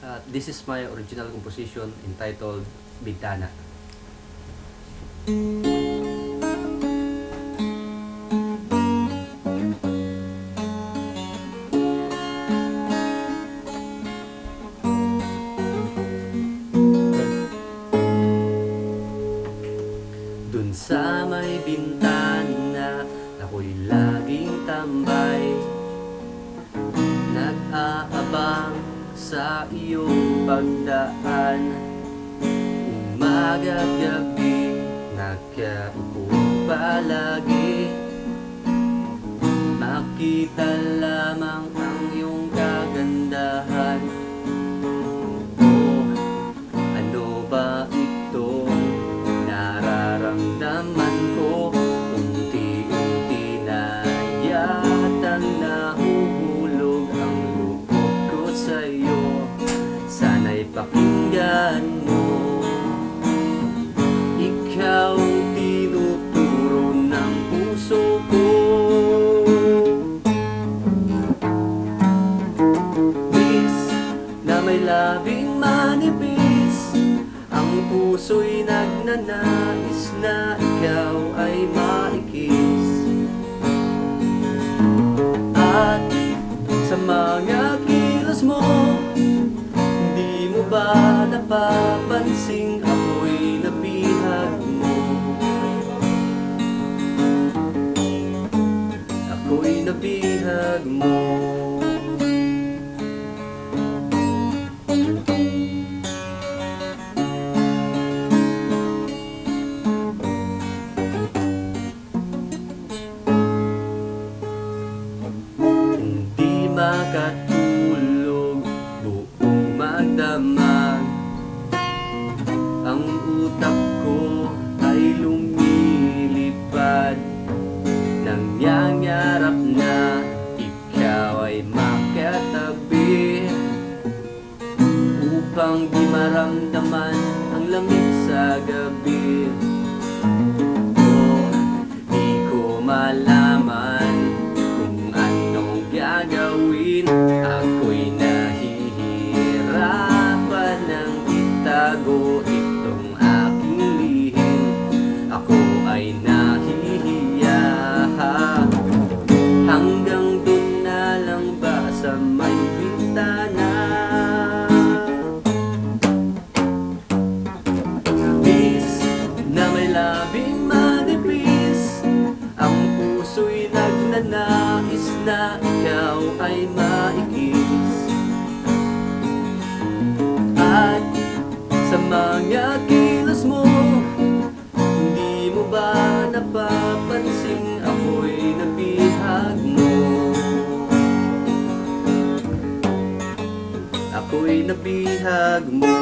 This is my original composition entitled Bintana. Dun sa may bintana, ako'y laging tambay, nag-aabang sa iyong pagdaan. Umaga gabi, nakaupo palagi, makita lamang ang iyong kagandahan. Oh, ano ba itong nararamdaman ko? Unti-unti na yatang nahuhulog ang loob ko sa'yo. Sana'y pakinggan mo, ikaw ang tinuturo ng puso ko. Bis na may labing manipis, ang puso'y nagnanais na ikaw ay maikis. At sa mga kilos mo, hindi mo ba napapansing ako'y nabihag mo? Ako'y nabihag mo. Hindi makatulog, buong magdamag, ang utak ko ay lumilipad. Nangyayarap na ikaw ay makatabi, upang di maramdaman ang lamig sa gabi. Oh, di ko malaman kung anong gagawin. Ako'y nahihirapan ng itago itong aking lihim. Ako ay nahihiya, hanggang dun na lang ba sa may bintana. Bis na may labing manipis, ang puso'y nagnanais na ikaw ay maikis. At sa mga kilos mo, hindi mo ba napapansing ako'y nabihag mo? Ako'y nabihag mo.